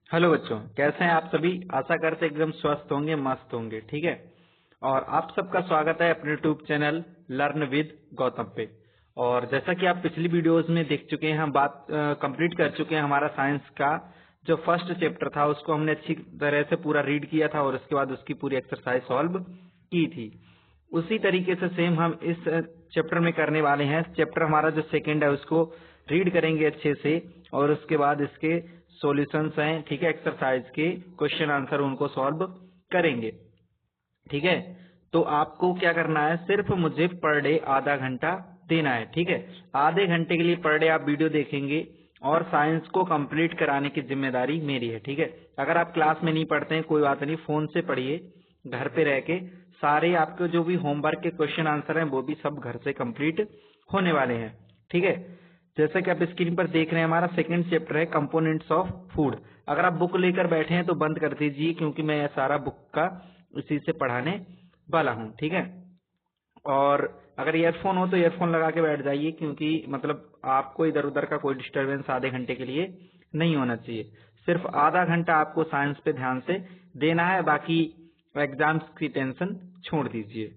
Hello बच्चों, कैसे हैं आप सभी। आशा करते एकदम स्वस्थ होंगे, मस्त होंगे। ठीक है। और आप सबका स्वागत है अपने YouTube channel learn with Gautam पे। और जैसा कि आप पिछली वीडियोस में देख चुके हैं, हम बात कंप्लीट कर चुके हैं। हमारा साइंस का जो फर्स्ट चैप्टर था उसको हमने अच्छी तरह से पूरा रीड किया था और उसके बाद उसकी पूरी एक्सरसाइज सॉल्व की थी। उसी तरीके से सेम हम इस चैप्टर में करने वाले हैं। चैप्टर हमारा जो सेकंड है उसको रीड करेंगे अच्छे से और उसके बाद इसके सॉल्यूशंस हैं, ठीक है, एक्सरसाइज के क्वेश्चन आंसर उनको सॉल्व करेंगे। ठीक है। तो आपको क्या करना है, सिर्फ मुझे पर डे आधा घंटा देना है। ठीक है। आधे घंटे के लिए पर डे आप वीडियो देखेंगे और साइंस को कंप्लीट कराने की जिम्मेदारी मेरी है। ठीक है। अगर आप क्लास में नहीं पढ़ते हैं कोई बात नहीं, फोन से पढ़िए घर पे रह के। सारे आपके जो भी होमवर्क के क्वेश्चन आंसर हैं वो भी सब घर से कंप्लीट होने वाले हैं। ठीक है। जैसा कि आप स्क्रीन पर देख रहे हैं, हमारा सेकंड चैप्टर है कंपोनेंट्स ऑफ फूड। अगर आप बुक लेकर बैठे हैं तो बंद कर दीजिए, क्योंकि मैं यह सारा बुक का इसी से पढ़ाने वाला हूँ। ठीक है। और अगर ईयरफोन हो तो ईयरफोन लगा के बैठ जाइए, क्योंकि मतलब आपको इधर उधर का कोई डिस्टरबेंस आधे घंटे के लिए नहीं होना चाहिए। सिर्फ आधा घंटा आपको साइंस पे ध्यान से देना है, बाकी एग्जाम्स की टेंशन छोड़ दीजिए।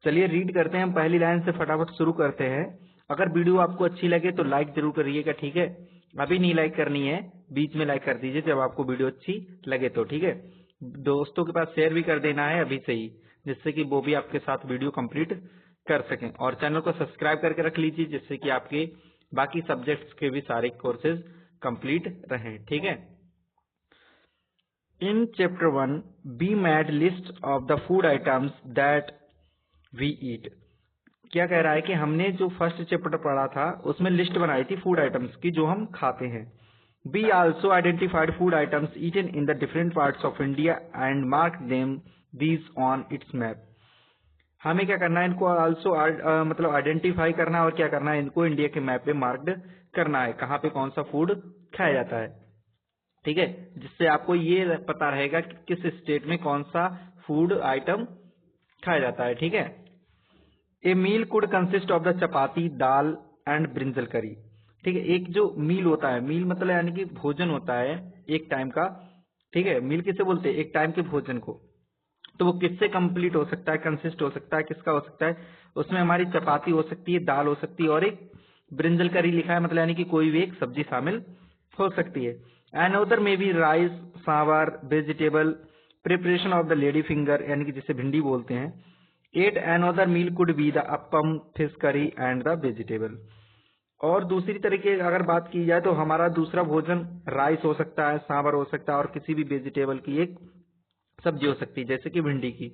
चलिए रीड करते हैं। हम पहली लाइन से फटाफट शुरू करते हैं। अगर वीडियो आपको अच्छी लगे तो लाइक जरूर करिएगा। ठीक है। अभी नहीं लाइक करनी है, बीच में लाइक कर दीजिए जब आपको वीडियो अच्छी लगे तो। ठीक है। दोस्तों के पास शेयर भी कर देना है अभी से ही, जिससे कि वो भी आपके साथ वीडियो कंप्लीट कर सकें। और चैनल को सब्सक्राइब करके रख लीजिए, जिससे कि आपके बाकी सब्जेक्ट्स के भी सारे कोर्सेज कंप्लीट रहें। ठीक है। In chapter 1, we made list of the food items that we eat. क्या कह रहा है कि हमने जो फर्स्ट चैप्टर पढ़ा था उसमें लिस्ट बनाई थी फूड आइटम्स की जो हम खाते हैं। We also identified food items eaten in the different parts of India and marked them these on its map. हमें क्या करना है, इनको आल्सो मतलब आइडेंटिफाई करना है और क्या करना है, इनको इंडिया के मैप पे मार्क्ड करना है कहाँ पे कौन सा फूड खाया जाता है। ठीक है। जिससे आपको ये पता रहेगा कि किस स्टेट में कौन सा फूड आइटम खाया जाता है। ठीक है। A meal could consist of the chapati, dal and brinjal curry. ठीक है। एक जो मील होता है, मील मतलब यानी कि भोजन होता है एक टाइम का। ठीक है। मील किसे बोलते हैं, एक टाइम के भोजन को। तो वो किससे कंप्लीट हो सकता है, कंसिस्ट हो सकता है, किसका हो सकता है। उसमें हमारी चपाती हो सकती है, दाल हो सकती है और एक ब्रिंजल करी लिखा है, मतलब यानी कि कोई भी एक सब्जी शामिल हो सकती है। एंड अदर में be rice, sambar, vegetable, preparation of the lady finger यानी कि जिसे भिंडी बोलते हैं। At another meal could be the appam, fish curry and the vegetable. और दूसरी तरीके अगर बात की जाए तो हमारा दूसरा भोजन राइस हो सकता है, सांबर हो सकता है और किसी भी वेजिटेबल की एक सब्जी हो सकती है, जैसे कि भिंडी की।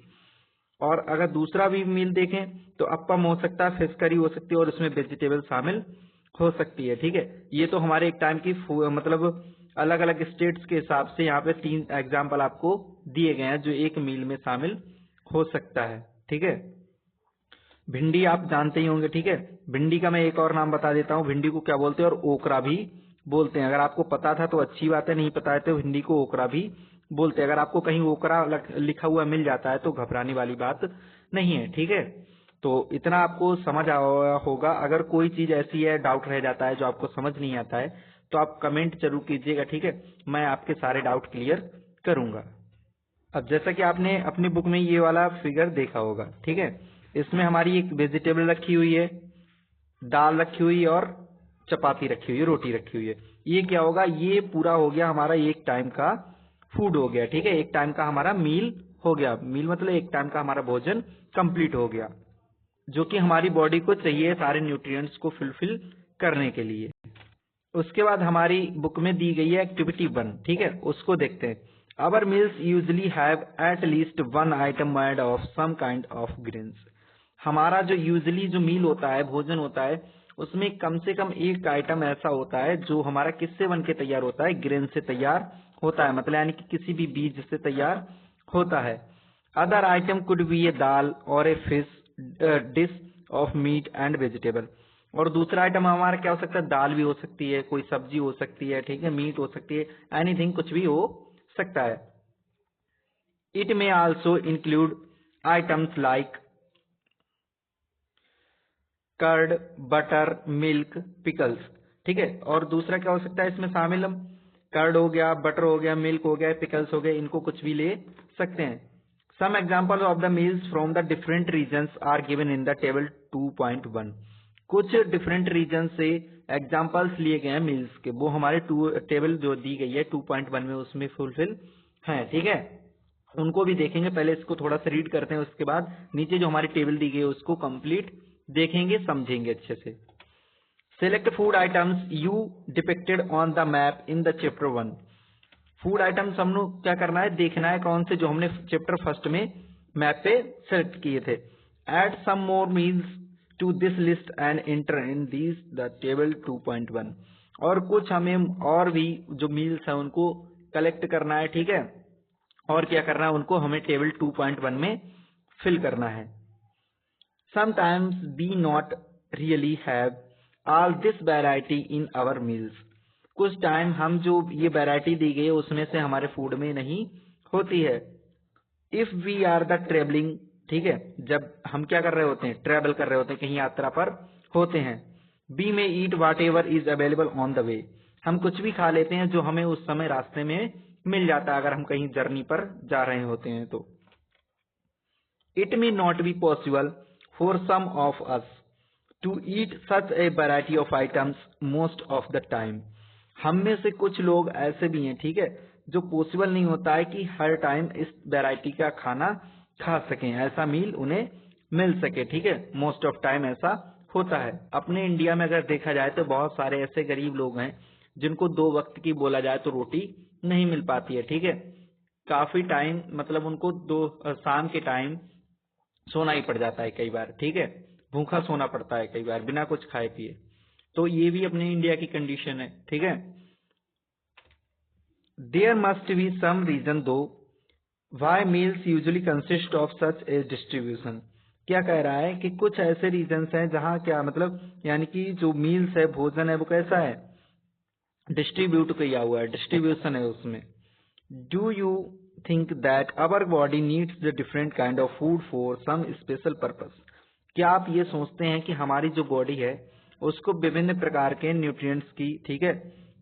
और अगर दूसरा भी मील देखें तो अप्पम हो सकता है, फिश करी हो सकती है और उसमें वेजिटेबल शामिल हो सकती है। ठीक है। ये तो हमारे एक टाइम की मतलब अलग अलग स्टेट्स के हिसाब से यहाँ पे 3 एग्जाम्पल आपको दिए गए हैं जो एक मील में शामिल हो सकता है। ठीक है। भिंडी आप जानते ही होंगे। ठीक है। भिंडी का मैं एक और नाम बता देता हूँ, भिंडी को क्या बोलते हैं और ओकरा भी बोलते हैं। अगर आपको पता था तो अच्छी बात है, नहीं पता है तो भिंडी को ओकरा भी बोलते हैं। अगर आपको कहीं ओकरा लिखा हुआ मिल जाता है तो घबराने वाली बात नहीं है। ठीक है। तो इतना आपको समझ आया होगा। अगर कोई चीज ऐसी है, डाउट रह जाता है जो आपको समझ नहीं आता है, तो आप कमेंट जरूर कीजिएगा। ठीक है। मैं आपके सारे डाउट क्लियर करूंगा। अब जैसा कि आपने अपनी बुक में ये वाला फिगर देखा होगा। ठीक है। इसमें हमारी एक वेजिटेबल रखी हुई है, दाल रखी हुई है और चपाती रखी हुई है, रोटी रखी हुई है। ये क्या होगा, ये पूरा हो गया हमारा एक टाइम का फूड हो गया। ठीक है। एक टाइम का हमारा मील हो गया। मील मतलब एक टाइम का हमारा भोजन कंप्लीट हो गया, जो कि हमारी बॉडी को चाहिए सारे न्यूट्रिएंट्स को फुलफिल करने के लिए। उसके बाद हमारी बुक में दी गई है एक्टिविटी 1। ठीक है। उसको देखते हैं। Our meals usually have at least one item made of some kind of grains. हमारा जो यूजली जो मील होता है, भोजन होता है, उसमें कम से कम एक आइटम ऐसा होता है जो हमारा किससे बन के तैयार होता है, ग्रेन से तैयार होता है, मतलब यानी कि किसी भी बीज से तैयार होता है। अदर आइटम कुड बी ए दाल और a fish dish of meat and vegetable. और दूसरा आइटम हमारा क्या हो सकता है, दाल भी हो सकती है, कोई सब्जी हो सकती है, ठीक है, मीट हो सकती है, एनीथिंग, कुछ भी हो सकता है। It may also include items like curd, butter, milk, pickles. ठीक है। और दूसरा क्या हो सकता है इसमें शामिल, कर्ड हो गया, बटर हो गया, मिल्क हो गया, पिकल्स हो गए, इनको कुछ भी ले सकते हैं। Some example of the meals from the different regions are given in the table 2.1। कुछ डिफरेंट रीजन से एग्जाम्पल्स लिए गए हैं मील्स के, वो हमारे टेबल जो दी गई है 2.1 में उसमें फुलफिल है। ठीक है, उनको भी देखेंगे। पहले इसको थोड़ा सा रीड करते हैं, उसके बाद नीचे जो हमारी टेबल दी गई है उसको कंप्लीट देखेंगे, समझेंगे अच्छे से। Select food items you depicted on the map in the chapter 1। Food items हम लोग क्या करना है, देखना है कौन से जो हमने चैप्टर फर्स्ट में मैप पे सेलेक्ट किए थे। Add some more meals to this list and enter in this the table 2.1। और कुछ हमें और भी जो मील्स है उनको कलेक्ट करना है। ठीक है, और क्या करना है, उनको हमें टेबल 2.1 में फिल करना है। Sometimes we not really have all this variety in our meals. कुछ टाइम हम जो ये वैरायटी दी गई है उसमें से हमारे फूड में नहीं होती है। If we are the travelling, ठीक है, जब हम क्या कर रहे होते हैं, ट्रेवल कर रहे होते हैं, कहीं यात्रा पर होते हैं। We may eat whatever is available on the way. हम कुछ भी खा लेते हैं जो हमें उस समय रास्ते में मिल जाता है, अगर हम कहीं जर्नी पर जा रहे होते हैं तो। It may not be possible for some of us to eat such a variety of items most of the time. हम में से कुछ लोग ऐसे भी हैं, ठीक है, जो पॉसिबल नहीं होता है कि हर टाइम इस वैरायटी का खाना खा सकें, ऐसा मील उन्हें मिल सके। ठीक है, मोस्ट ऑफ टाइम ऐसा होता है। अपने इंडिया में अगर देखा जाए तो बहुत सारे ऐसे गरीब लोग हैं जिनको 2 वक्त की बोला जाए तो रोटी नहीं मिल पाती है। ठीक है, काफी टाइम मतलब उनको शाम के टाइम सोना ही पड़ जाता है कई बार। ठीक है, भूखा सोना पड़ता है कई बार बिना कुछ खाए पिए। तो ये भी अपने इंडिया की कंडीशन है। ठीक है, there must be some reason though why meals usually consist of such a distribution. क्या कह रहा है कि कुछ ऐसे रीजन्स हैं जहां क्या मतलब, यानी कि जो मील्स है, भोजन है, वो कैसा है, डिस्ट्रीब्यूट किया हुआ है, डिस्ट्रीब्यूशन है उसमें। Do you think that our body needs the different kind of food for some special purpose. क्या आप ये सोचते हैं कि हमारी जो बॉडी है उसको विभिन्न प्रकार के न्यूट्रिएंट्स की, ठीक है,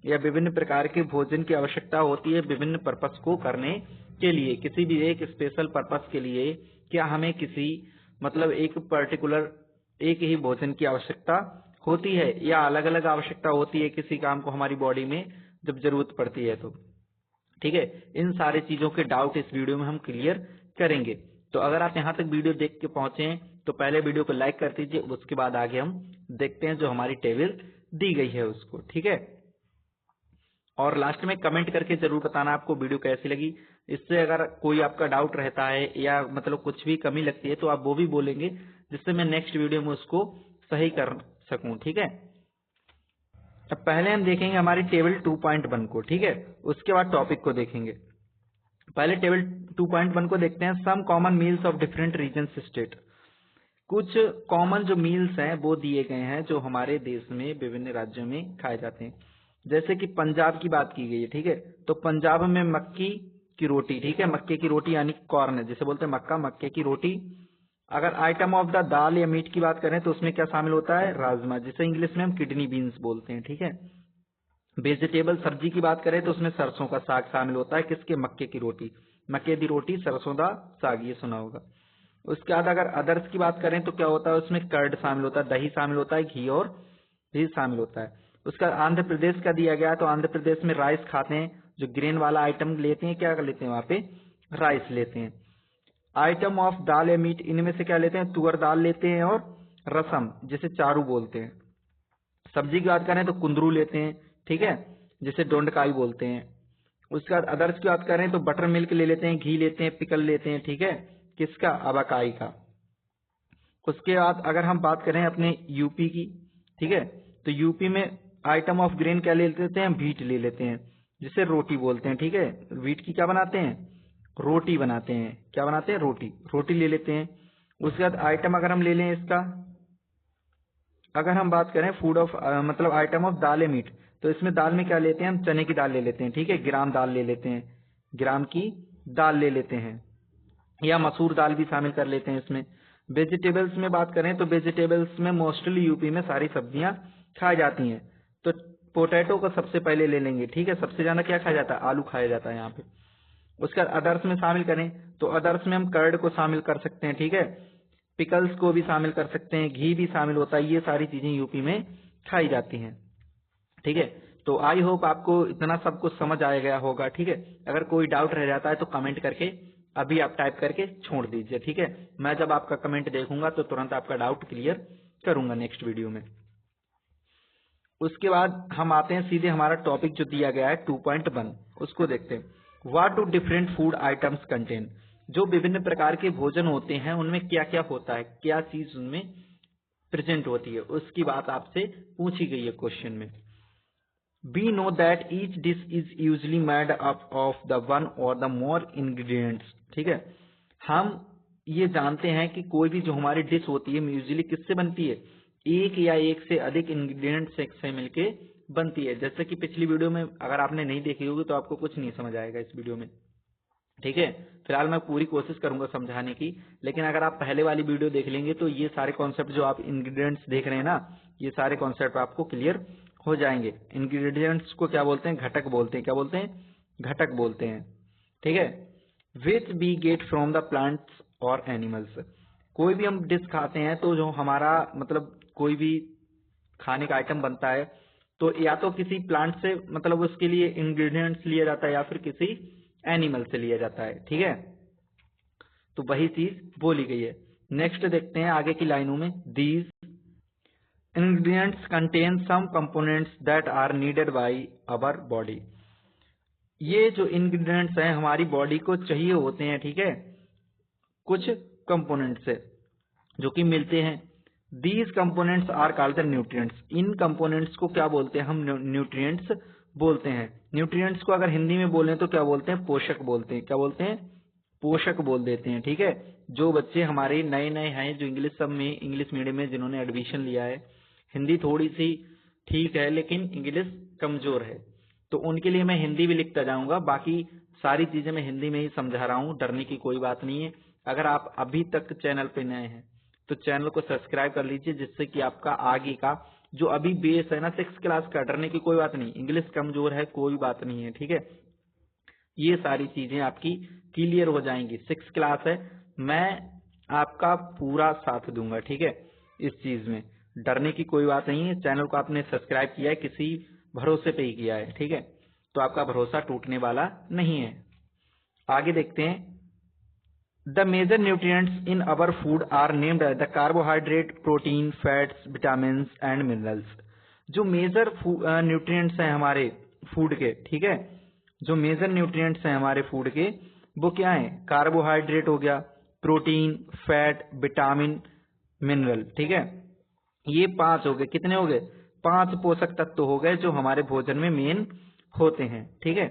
या विभिन्न प्रकार के भोजन की आवश्यकता होती है विभिन्न पर्पस को करने के लिए, किसी भी एक स्पेशल पर्पस के लिए? क्या हमें किसी मतलब एक पर्टिकुलर एक ही भोजन की आवश्यकता होती है, या अलग अलग आवश्यकता होती है किसी काम को हमारी बॉडी में जब जरूरत पड़ती है तो? ठीक है, इन सारी चीजों के डाउट इस वीडियो में हम क्लियर करेंगे। तो अगर आप यहाँ तक वीडियो देख के पहुंचे हैं तो पहले वीडियो को लाइक कर दीजिए, उसके बाद आगे हम देखते हैं जो हमारी टेबल दी गई है उसको। ठीक है, और लास्ट में कमेंट करके जरूर बताना आपको वीडियो कैसी लगी। इससे अगर कोई आपका डाउट रहता है या मतलब कुछ भी कमी लगती है तो आप वो भी बोलेंगे, जिससे मैं नेक्स्ट वीडियो में उसको सही कर सकूं। ठीक है, अब पहले हम देखेंगे हमारी टेबल 2.1 को। ठीक है, उसके बाद टॉपिक को देखेंगे। पहले टेबल 2.1 को देखते हैं। Some common meals of different regions state. कुछ कॉमन जो मील्स हैं वो दिए गए हैं जो हमारे देश में विभिन्न राज्यों में खाए जाते हैं। जैसे कि पंजाब की बात की गई है। ठीक है, तो पंजाब में मक्की की रोटी, ठीक है, मक्के की रोटी यानी कॉर्न, जिसे बोलते हैं मक्का, मक्के की रोटी। अगर आइटम ऑफ द दाल या मीट की बात करें तो उसमें क्या शामिल होता है, राजमा, जिसे इंग्लिश में हम किडनी बीन्स बोलते हैं। ठीक है, वेजिटेबल सब्जी की बात करें तो उसमें सरसों का साग शामिल होता है, किसके, मक्के की रोटी, मक्के की रोटी सरसों का साग, ये सुना होगा। उसके बाद अगर अदर्स की बात करें तो क्या होता है, उसमें कर्ड शामिल होता है, दही शामिल होता है, घी और भी शामिल होता है। उसका आंध्र प्रदेश का दिया गया है तो आंध्र प्रदेश में राइस खाते हैं, जो ग्रेन वाला आइटम लेते हैं, क्या लेते हैं वहां पे, राइस लेते हैं। आइटम ऑफ दाल या मीट, इनमें से क्या लेते हैं, तुअर दाल लेते हैं और रसम, जिसे चारू बोलते हैं। सब्जी की बात करें तो कुंदरू लेते हैं, ठीक है, जिसे डोंडकाई बोलते हैं। उसके बाद अदर्स की बात करें तो बटर मिल्क ले लेते हैं, घी लेते हैं, पिकल लेते हैं, ठीक है, किसका, अबाकाई का। उसके बाद अगर हम बात करें अपने यूपी की, ठीक है, तो यूपी में आइटम ऑफ ग्रेन क्या ले लेते हैं, व्हीट ले लेते हैं, जिसे रोटी बोलते हैं। ठीक है, व्हीट की क्या बनाते हैं, रोटी बनाते हैं। क्या बनाते हैं, रोटी, रोटी ले लेते हैं। उसके बाद आइटम अगर हम ले लें इसका, अगर हम बात करें फूड ऑफ मतलब आइटम ऑफ दाल या मीट, तो इसमें दाल में क्या लेते हैं, हम चने की दाल ले लेते हैं, ठीक है, ग्राम दाल ले लेते हैं, ग्राम की दाल ले लेते हैं, या मसूर दाल भी शामिल कर लेते हैं इसमें। वेजिटेबल्स में बात करें तो वेजिटेबल्स में मोस्टली यूपी में सारी सब्जियां खाई जाती हैं। तो पोटैटो को सबसे पहले ले लेंगे, ठीक है। सबसे ज्यादा क्या खाया जाता है, आलू खाया जाता है यहाँ पे। उसका अदर्स में शामिल करें तो अदर्स में हम कर्ड को शामिल कर सकते हैं, ठीक है। पिकल्स को भी शामिल कर सकते हैं, घी भी शामिल होता है, ये सारी चीजें यूपी में खाई जाती हैं, ठीक है। तो आई होप आपको इतना सब कुछ समझ आ गया होगा, ठीक है। अगर कोई डाउट रह जाता है तो कमेंट करके अभी आप टाइप करके छोड़ दीजिए, ठीक है। मैं जब आपका कमेंट देखूंगा तो तुरंत आपका डाउट क्लियर करूंगा नेक्स्ट वीडियो में। उसके बाद हम आते हैं सीधे हमारा टॉपिक जो दिया गया है 2.1, उसको देखते हैं। What do different food items contain, जो विभिन्न प्रकार के भोजन होते हैं उनमें क्या क्या होता है, क्या चीज उनमें प्रेजेंट होती है, उसकी बात आपसे पूछी गई है क्वेश्चन में। We know that each dish is usually made up of the one or the more ingredients, ठीक है। हम ये जानते हैं कि कोई भी जो हमारी डिश होती है यूजली किससे बनती है, एक या एक से अधिक इंग्रेडिएंट्स से मिलके बनती है। जैसे कि पिछली वीडियो में अगर आपने नहीं देखी होगी तो आपको कुछ नहीं समझ आएगा इस वीडियो में, ठीक है। फिलहाल मैं पूरी कोशिश करूंगा समझाने की, लेकिन अगर आप पहले वाली वीडियो देख लेंगे तो ये सारे कॉन्सेप्ट जो आप इंग्रेडिएंट्स देख रहे हैं ना, ये सारे कॉन्सेप्ट आपको क्लियर हो जाएंगे। इंग्रेडिएंट्स को क्या बोलते हैं, घटक बोलते हैं। क्या बोलते हैं, घटक बोलते हैं, ठीक है। Which we get from the plants और एनिमल्स, कोई भी हम डिश खाते हैं तो जो हमारा मतलब कोई भी खाने का आइटम बनता है तो या तो किसी प्लांट से मतलब उसके लिए इंग्रेडिएंट्स लिया जाता है या फिर किसी एनिमल से लिया जाता है, ठीक है। तो वही चीज बोली गई है। नेक्स्ट देखते हैं आगे की लाइनों में। These ingredients contain some components that are needed by our body, ये जो इंग्रेडिएंट्स हैं हमारी बॉडी को चाहिए होते हैं, ठीक है, कुछ कंपोनेंट्स से जो कि मिलते हैं। These components are called the nutrients, इन कंपोनेंट्स को क्या बोलते हैं हम, न्यूट्रिएंट्स बोलते हैं। न्यूट्रिएंट्स को अगर हिंदी में बोलें तो क्या बोलते हैं, पोषक बोलते हैं। क्या बोलते हैं, पोषक बोल देते हैं, ठीक है। जो बच्चे हमारे नए नए हैं जो इंग्लिश सब में इंग्लिश मीडियम में जिन्होंने एडमिशन लिया है, हिंदी थोड़ी सी ठीक है लेकिन इंग्लिश कमजोर है, तो उनके लिए मैं हिंदी भी लिखता जाऊंगा। बाकी सारी चीजें मैं हिंदी में ही समझा रहा हूँ, डरने की कोई बात नहीं है। अगर आप अभी तक चैनल पे नए हैं तो चैनल को सब्सक्राइब कर लीजिए, जिससे कि आपका आगे का जो अभी बेस है ना 6th क्लास का, डरने की कोई बात नहीं, इंग्लिश कमजोर है कोई बात नहीं है, ठीक है। ये सारी चीजें आपकी क्लियर हो जाएंगी। 6th क्लास है, मैं आपका पूरा साथ दूंगा, ठीक है। इस चीज में डरने की कोई बात नहीं है। चैनल को आपने सब्सक्राइब किया है किसी भरोसे पे ही किया है, ठीक है, तो आपका भरोसा टूटने वाला नहीं है। आगे देखते हैं। The major nutrients in our food are named as the carbohydrate, protein, fats, vitamin and minerals, जो मेजर न्यूट्रिएंट्स हैं हमारे फूड के, ठीक है, जो मेजर न्यूट्रिएंट्स हैं हमारे फूड के वो क्या है, कार्बोहाइड्रेट हो गया, प्रोटीन, फैट, विटामिन, मिनरल, ठीक है। ये 5 हो गए, कितने हो गए, 5 पोषक तत्व हो गए जो हमारे भोजन में मेन होते हैं, ठीक है।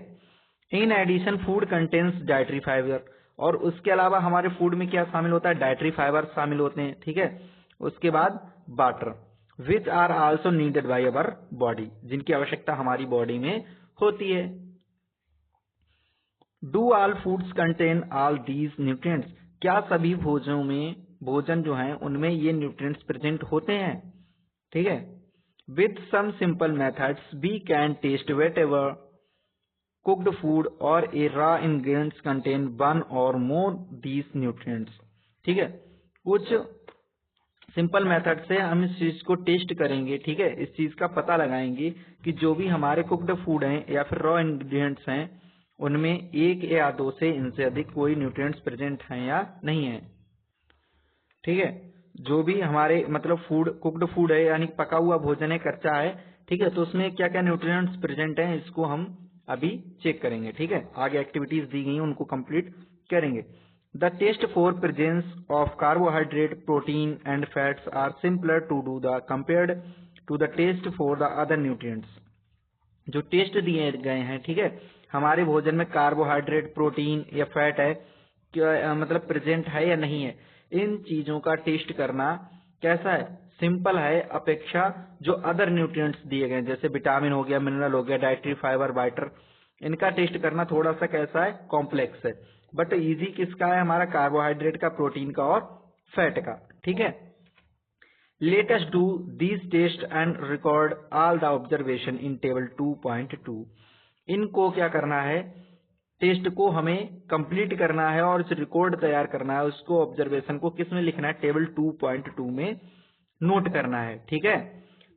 In addition food contains dietary fibre, और उसके अलावा हमारे फूड में क्या शामिल होता है, डाइटरी फाइबर शामिल होते हैं, ठीक है। उसके बाद water, which are also needed by our body, जिनकी आवश्यकता हमारी बॉडी में होती है। Do all foods contain all these nutrients, क्या सभी भोजनों में भोजन जो हैं उनमें ये न्यूट्रिएंट्स प्रेजेंट होते हैं, ठीक है। With some simple methods we can test whatever cooked food or a raw ingredients contain one or more these nutrients, ठीक है। कुछ सिंपल मेथड से हम इस चीज को टेस्ट करेंगे, ठीक है, इस चीज का पता लगाएंगे कि जो भी हमारे कुक्ड फूड हैं या फिर रॉ इंग्रेडिएंट्स हैं उनमें एक या दो से इनसे अधिक कोई न्यूट्रिएंट्स प्रेजेंट हैं या नहीं है, ठीक है। जो भी हमारे मतलब फूड कुक्ड फूड है यानी पका हुआ भोजन है, कच्चा है, ठीक है, तो उसमें क्या क्या न्यूट्रिएंट्स प्रेजेंट हैं इसको हम अभी चेक करेंगे, ठीक है। आगे एक्टिविटीज दी गई हैं उनको कंप्लीट करेंगे। The test for presence of carbohydrate, protein and fats are simpler to do the compared to the test for the other nutrients, जो टेस्ट दिए गए हैं, ठीक है, हमारे भोजन में कार्बोहाइड्रेट, प्रोटीन या फैट है क्या मतलब प्रेजेंट है या नहीं है, इन चीजों का टेस्ट करना कैसा है, सिंपल है अपेक्षा जो अदर न्यूट्रिएंट्स दिए गए जैसे विटामिन हो गया, मिनरल हो गया, डाइटरी फाइबर, वाइटर, इनका टेस्ट करना थोड़ा सा कैसा है, कॉम्प्लेक्स है। बट इजी किसका है, हमारा कार्बोहाइड्रेट का, प्रोटीन का और फैट का, ठीक है। Let us do this test and record all the observation in table 2.2। इनको क्या करना है, टेस्ट को हमें कंप्लीट करना है और जो रिकॉर्ड तैयार करना है उसको ऑब्जर्वेशन को किस में लिखना है, टेबल 2.2 में नोट करना है। ठीक है,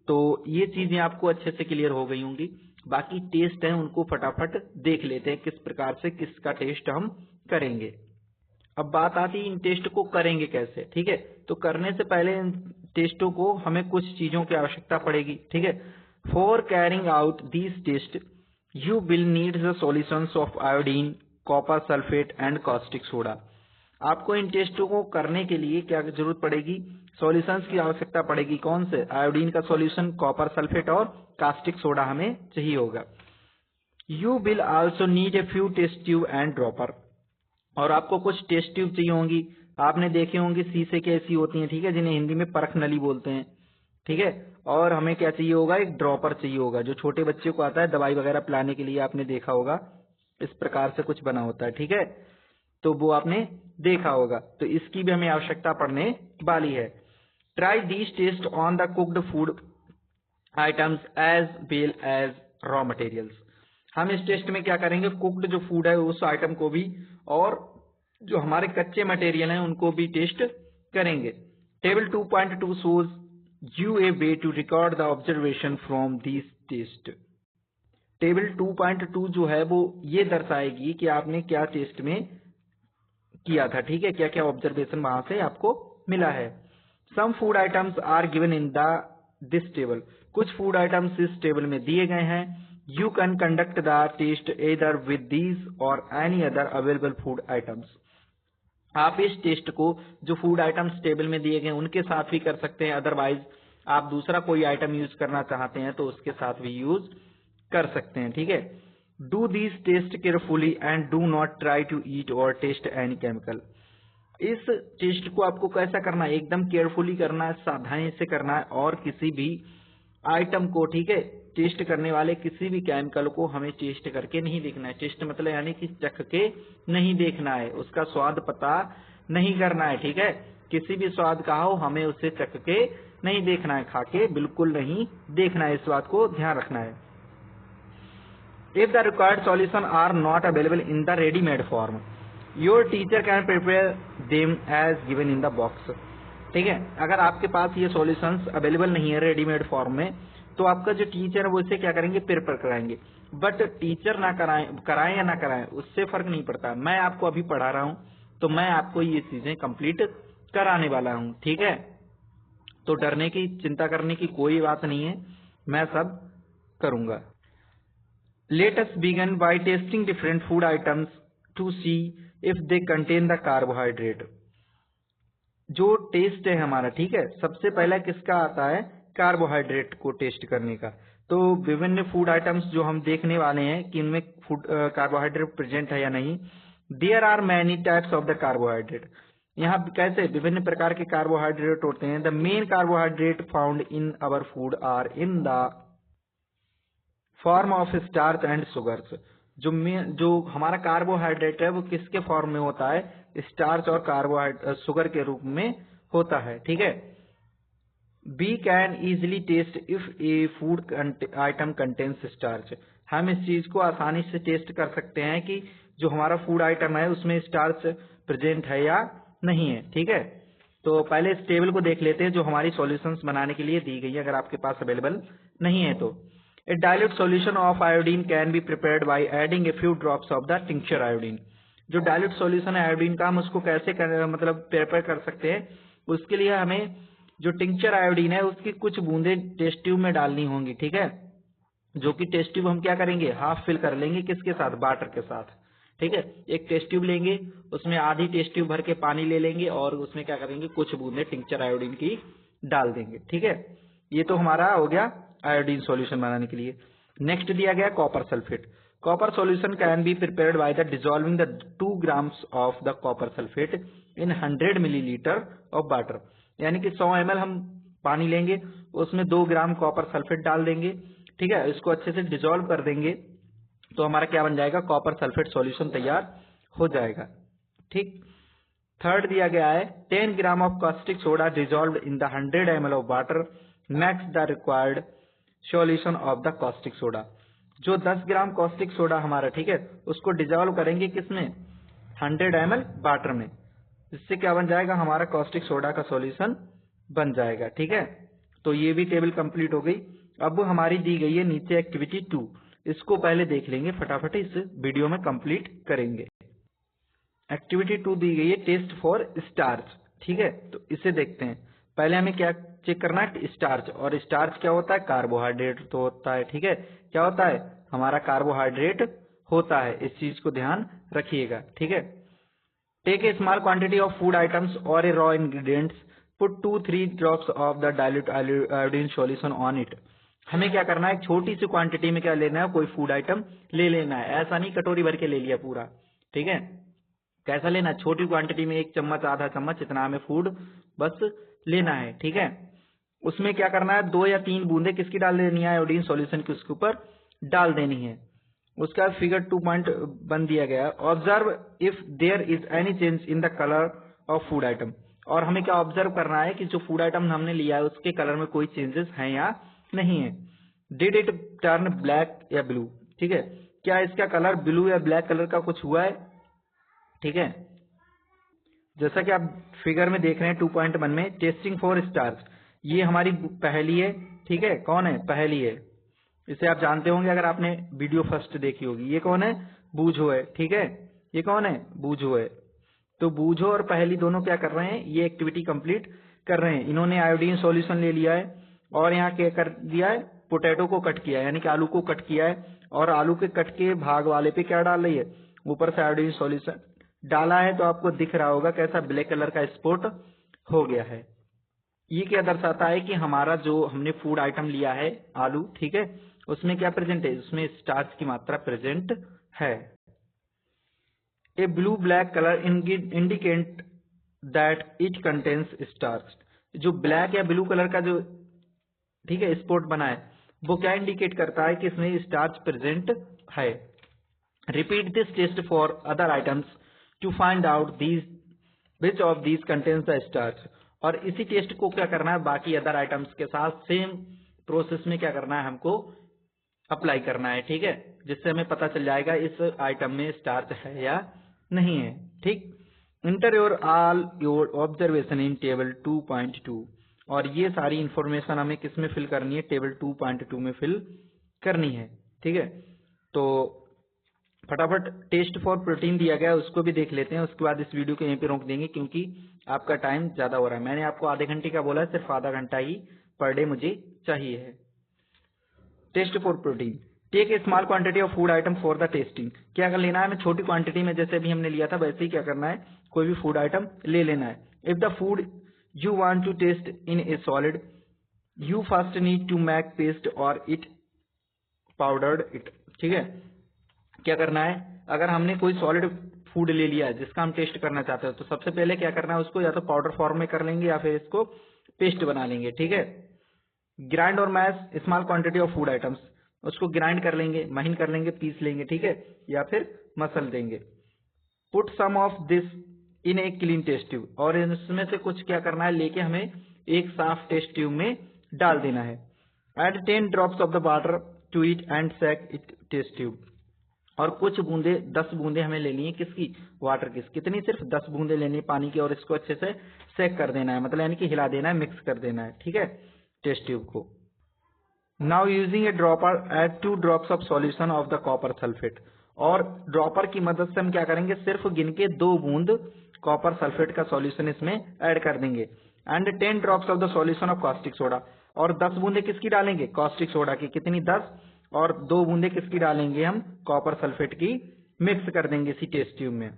तो ये चीजें आपको अच्छे से क्लियर हो गई होंगी। बाकी टेस्ट है उनको फटाफट देख लेते हैं किस प्रकार से किसका टेस्ट हम करेंगे। अब बात आती है इन टेस्ट को करेंगे कैसे। ठीक है, तो करने से पहले इन टेस्टों को हमें कुछ चीजों की आवश्यकता पड़ेगी। ठीक है, for carrying out this test you will need the solutions of iodine, copper sulphate and caustic soda. आपको इन टेस्टों को करने के लिए क्या जरूरत पड़ेगी, सॉल्यूशंस की आवश्यकता पड़ेगी। कौन से, आयोडीन का सॉल्यूशन, कॉपर सल्फेट और कास्टिक सोडा हमें चाहिए होगा। You will also need a few test tube and dropper, और आपको कुछ टेस्ट ट्यूब चाहिए होंगी। आपने देखे होंगे शीशे की ऐसी होती हैं, ठीक है, जिन्हें हिंदी में परख नली बोलते हैं। ठीक है, और हमें क्या चाहिए होगा, एक ड्रॉपर चाहिए होगा जो छोटे बच्चे को आता है दवाई वगैरह पिलाने के लिए। आपने देखा होगा इस प्रकार से कुछ बना होता है। ठीक है, तो वो आपने देखा होगा, तो इसकी भी हमें आवश्यकता पड़ने वाली है। Try these test on the cooked food items as well as raw materials. हम इस टेस्ट में क्या करेंगे, कुक्ड जो फूड है उस आइटम को भी और जो हमारे कच्चे मटेरियल हैं उनको भी टेस्ट करेंगे। Table 2.2 shows you a way to record the observation from these test. Table 2.2 जो है वो ये दर्शाएगी कि आपने क्या टेस्ट में किया था। ठीक है, क्या क्या ऑब्जर्वेशन वहां से आपको मिला है। Some food items are given in this table. कुछ फूड आइटम्स इस टेबल में दिए गए हैं। You can conduct the test either with these or any other available food items. आप इस टेस्ट को जो फूड आइटम्स टेबल में दिए गए उनके साथ भी कर सकते हैं, अदरवाइज आप दूसरा कोई आइटम यूज करना चाहते हैं तो उसके साथ भी यूज कर सकते हैं। ठीक है, do these test carefully and do not try to eat or taste any chemical. इस टेस्ट को आपको कैसा करना है, एकदम केयरफुली करना है, सावधानी से करना है, और किसी भी आइटम को, ठीक है, टेस्ट करने वाले किसी भी केमिकल को हमें टेस्ट करके नहीं देखना है। टेस्ट मतलब यानी कि चख के नहीं देखना है, उसका स्वाद पता नहीं करना है। ठीक है, किसी भी स्वाद का हो हमें उसे चख के नहीं देखना है, खा के बिल्कुल नहीं देखना है, इस बात को ध्यान रखना है। If the required solution are not available in the ready-made form, your teacher can prepare them as given in the box। ठीक है, अगर आपके पास ये सॉल्यूशंस अवेलेबल नहीं है रेडीमेड फॉर्म में, तो आपका जो टीचर है वो इसे क्या करेंगे, प्रिपेयर कराएंगे। बट टीचर ना कराएं या ना कराएं उससे फर्क नहीं पड़ता। मैं आपको अभी पढ़ा रहा हूं तो मैं आपको ये चीजें कंप्लीट कराने वाला हूं। ठीक है, तो डरने की, चिंता करने की कोई बात नहीं है, मैं सब करूंगा। Let us begin by tasting different food items to see if they contain the carbohydrate। जो टेस्ट है हमारा, ठीक है, सबसे पहला किसका आता है, कार्बोहाइड्रेट को टेस्ट करने का। तो विभिन्न फूड आइटम्स जो हम देखने वाले हैं कि इनमें फूड कार्बोहाइड्रेट प्रेजेंट है या नहीं। There are many types of the carbohydrate. यहाँ कैसे विभिन्न प्रकार के कार्बोहाइड्रेट होते हैं। The main carbohydrate found in our food are in the form of starch and sugars. जो हमारा कार्बोहाइड्रेट है वो किसके फॉर्म में होता है, स्टार्च और कार्बोहाइड्रेट शुगर के रूप में होता है। ठीक है, we can easily test if a food item contains starch. हम इस चीज को आसानी से टेस्ट कर सकते हैं कि जो हमारा फूड आइटम है उसमें स्टार्च प्रेजेंट है या नहीं है। ठीक है, तो पहले इस टेबल को देख लेते हैं जो हमारी सॉल्यूशंस बनाने के लिए दी गई है, अगर आपके पास अवेलेबल नहीं है तो। A dilute solution of iodine can be prepared by adding a few drops of the tincture iodine। जो डायल्यूट सॉल्यूशन है आयोडीन का, हम उसको कैसे मतलब प्रिपेयर कर सकते हैं, उसके लिए हमें जो टिंक्चर आयोडीन है उसकी कुछ बूंदे टेस्ट ट्यूब में डालनी होंगी। ठीक है, जो कि टेस्ट ट्यूब हम क्या करेंगे, हाफ फिल कर लेंगे, किसके साथ, वाटर के साथ। ठीक है, एक टेस्ट ट्यूब लेंगे, उसमें आधी टेस्ट ट्यूब भर के पानी ले लेंगे और उसमें क्या करेंगे, कुछ बूंदे टिंक्चर आयोडीन की डाल देंगे। ठीक है, ये तो हमारा हो गया आयोडीन सॉल्यूशन बनाने के लिए। नेक्स्ट दिया गया copper sulphate. Copper solution can be prepared by the dissolving the 2 grams of the copper sulphate in 100 milliliter of water. यानी कि 100 ml हम पानी लेंगे, उसमें 2 ग्राम कॉपर सल्फेट डाल देंगे। ठीक है, इसको अच्छे से डिसॉल्व कर देंगे तो हमारा क्या बन जाएगा, कॉपर सल्फेट सॉल्यूशन तैयार हो जाएगा। ठीक, थर्ड दिया गया है 10 gram of caustic soda dissolve in the 100 ml of water max the required solution of the caustic soda. जो 10 ग्राम कॉस्टिक सोडा हमारा, ठीक है, उसको डिजॉल्व करेंगे किसमें, 100 ml वाटर में। इससे क्या बन जाएगा, हमारा कॉस्टिक सोडा का सॉल्यूशन बन जाएगा। ठीक है, तो ये भी टेबल कंप्लीट हो गई। अब हमारी दी गई है नीचे एक्टिविटी 2, इसको पहले देख लेंगे, फटाफट इस वीडियो में कंप्लीट करेंगे। एक्टिविटी 2 दी गई है टेस्ट फॉर स्टार्च। ठीक है, तो इसे देखते हैं। पहले हमें क्या चेक करना है, स्टार्च। और स्टार्च क्या होता है, कार्बोहाइड्रेट तो होता है। ठीक है, क्या होता है, हमारा कार्बोहाइड्रेट होता है, इस चीज को ध्यान रखिएगा। ठीक है, take a small quantity of food items or a raw ingredients, put 2-3 drops of the dilute iodine solution on it. हमें क्या करना है, छोटी सी क्वांटिटी में क्या लेना है, कोई फूड आइटम ले लेना है। ऐसा नहीं कटोरी भर के ले लिया पूरा। ठीक है, कैसा लेना है, छोटी क्वांटिटी में 1 चम्मच आधा चम्मच इतना हमें फूड बस लेना है। ठीक है, उसमें क्या करना है, 2 या 3 बूंदे किसकी डाल देनी है, आयोडीन सॉल्यूशन की उसके ऊपर डाल देनी है। उसका फिगर 2.1 दिया गया है, observe if there is any change in the colour of food item. और हमें क्या ऑब्जर्व करना है कि जो फूड आइटम हमने लिया है उसके कलर में कोई चेंजेस हैं या नहीं है। डिड इट टर्न ब्लैक या ब्लू। ठीक है, क्या इसका कलर ब्लू या ब्लैक कलर का कुछ हुआ है। ठीक है, जैसा कि आप फिगर में देख रहे हैं 2.1 में, टेस्टिंग फॉर स्टार्च, ये हमारी पहली है। ठीक है, कौन है, पहली है। इसे आप जानते होंगे अगर आपने वीडियो फर्स्ट देखी होगी। ये कौन है, बूझो है। ठीक है, ये कौन है, बूझो है। तो बूझो और पहली दोनों क्या कर रहे हैं, ये एक्टिविटी कंप्लीट कर रहे हैं। इन्होंने आयोडीन सॉल्यूशन ले लिया है और यहाँ क्या कर दिया है, पोटैटो को कट किया है, यानी कि आलू को कट किया है। और आलू के कट के भाग वाले पे क्या डाल रही है, ऊपर से आयोडीन सॉल्यूशन डाला है। तो आपको दिख रहा होगा कैसा ब्लैक कलर का स्पॉट हो गया है। ये क्या दर्शाता है कि हमारा जो हमने फूड आइटम लिया है आलू, ठीक है, उसमें क्या प्रेजेंट है, उसमें स्टार्च की मात्रा प्रेजेंट है। A blue black colour indicate that it contains starch. जो ब्लैक या ब्लू कलर का जो, ठीक है, स्पॉट बना है, वो क्या इंडिकेट करता है कि इसमें स्टार्च प्रेजेंट है। Repeat this test for other items to find out these which of these contains the starch. और इसी टेस्ट को क्या करना है, बाकी अदर आइटम्स के साथ सेम प्रोसेस में क्या करना है, हमको अप्लाई करना है। ठीक है, जिससे हमें पता चल जाएगा इस आइटम में स्टार्च है या नहीं है। ठीक, inter your all your observation in table 2.2। और ये सारी इंफॉर्मेशन हमें किस में फिल करनी है, टेबल 2.2 में फिल करनी है। ठीक है, तो फटाफट टेस्ट फॉर प्रोटीन दिया गया है, उसको भी देख लेते हैं। उसके बाद इस वीडियो को यहीं पे रोक देंगे क्योंकि आपका टाइम ज्यादा हो रहा है। मैंने आपको आधे घंटे का बोला है, सिर्फ आधा घंटा ही पर डे मुझे चाहिए है। Test for protein, take a small quantity of food item for the testing. क्या कर लेना है, हमें छोटी क्वांटिटी में, जैसे भी हमने लिया था वैसे ही क्या करना है, कोई भी फूड आइटम ले लेना है। If the food you want to test in a solid, you first need to make paste or it powdered it. ठीक है, क्या करना है, अगर हमने कोई सॉलिड फूड ले लिया है जिसका हम टेस्ट करना चाहते हैं, तो सबसे पहले क्या करना है, उसको या तो पाउडर फॉर्म में कर लेंगे या फिर इसको पेस्ट बना लेंगे। ठीक है, grind or mash small quantity of food items, उसको ग्राइंड कर लेंगे, महीन कर लेंगे, पीस लेंगे। ठीक है, या फिर मसल देंगे। Put some of this in a clean test tube, और इसमें से कुछ क्या करना है, लेके हमें एक साफ टेस्ट ट्यूब में डाल देना है। Add 10 drops of the water to it and shake it test tube. और कुछ बूंदे, 10 बूंदे हमें लेनी है, किसकी, वाटर की। कितनी, सिर्फ 10 बूंदे लेनी है पानी की, और इसको अच्छे से सेक कर देना है, मतलब यानी कि हिला देना है, मिक्स कर देना है। ठीक है, टेस्ट ट्यूब को। Now using a dropper add 2 drops of solution of the copper sulphate. और ड्रॉपर की मदद से हम क्या करेंगे, सिर्फ गिन के 2 बूंद कॉपर सल्फेट का सॉल्यूशन इसमें ऐड कर देंगे। And 10 drops of the solution of caustic soda, और 10 बूंदे किसकी डालेंगे, कॉस्टिक सोडा की। कितनी, 10, और 2 बूंदे किसकी डालेंगे हम, कॉपर सल्फेट की, मिक्स कर देंगे इसी टेस्ट ट्यूब में।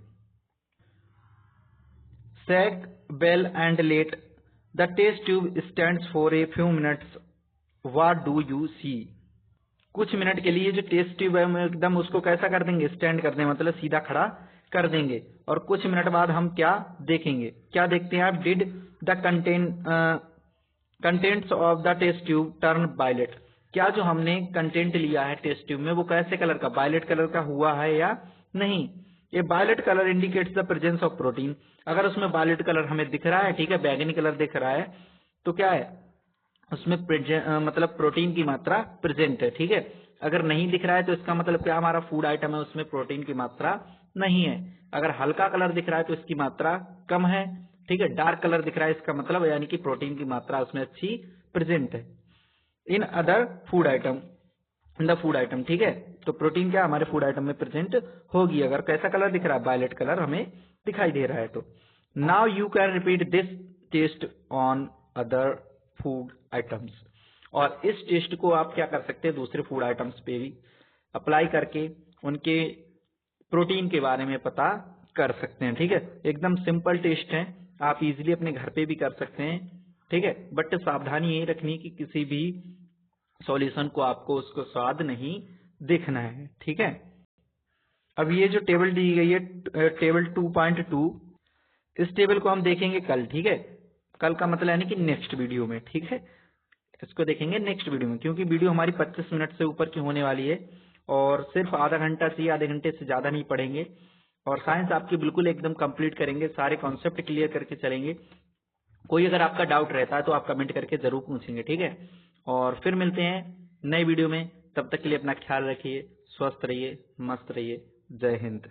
Shake well and let the test tube stands for a few minutes, what do you see. कुछ मिनट के लिए जो टेस्ट ट्यूब है हम एकदम उसको कैसा कर देंगे, स्टैंड कर देंगे, मतलब सीधा खड़ा कर देंगे। और कुछ मिनट बाद हम क्या देखेंगे, क्या देखते हैं आप, did the contents of the test tube turn violet. क्या जो हमने कंटेंट लिया है टेस्ट ट्यूब में वो कैसे कलर का, वायलेट कलर का हुआ है या नहीं। A violet colour indicates the presence of protein. अगर उसमें वायलेट कलर हमें दिख रहा है, ठीक है, बैगनी कलर दिख रहा है, तो क्या है, उसमें मतलब प्रोटीन की मात्रा प्रेजेंट है, ठीक है। अगर नहीं दिख रहा है तो इसका मतलब क्या, हमारा फूड आइटम है उसमें प्रोटीन की मात्रा नहीं है। अगर हल्का कलर दिख रहा है तो इसकी मात्रा कम है, ठीक है। डार्क कलर दिख रहा है इसका मतलब यानी कि प्रोटीन की मात्रा उसमें अच्छी प्रेजेंट है। In other food item, in the food item, ठीक है। तो प्रोटीन क्या हमारे फूड आइटम में प्रेजेंट होगी। अगर कैसा कलर दिख रहा है, वायलेट कलर हमें दिखाई दे रहा है तो। Now you can repeat this test on other food items. और इस टेस्ट को आप क्या कर सकते हैं, दूसरे फूड आइटम्स पे भी अप्लाई करके उनके प्रोटीन के बारे में पता कर सकते हैं, ठीक है। एकदम सिंपल टेस्ट है, आप इजीली अपने घर पे भी कर सकते हैं, ठीक है। बट सावधानी यही रखनी कि किसी भी सॉल्यूशन को आपको उसको स्वाद नहीं देखना है, ठीक है। अब ये जो टेबल दी गई है, टेबल 2.2, इस टेबल को हम देखेंगे कल, ठीक है। कल का मतलब यानी कि नेक्स्ट वीडियो में, ठीक है। इसको देखेंगे नेक्स्ट वीडियो में, क्योंकि वीडियो हमारी 25 मिनट से ऊपर की होने वाली है और सिर्फ आधा घंटा से आधे घंटे से ज्यादा नहीं पढ़ेंगे। और साइंस आपकी बिल्कुल एकदम कंप्लीट करेंगे, सारे कॉन्सेप्ट क्लियर करके चलेंगे। कोई अगर आपका डाउट रहता है तो आप कमेंट करके जरूर पूछेंगे, ठीक है। और फिर मिलते हैं नए वीडियो में, तब तक के लिए अपना ख्याल रखिए, स्वस्थ रहिए, मस्त रहिए। जय हिंद।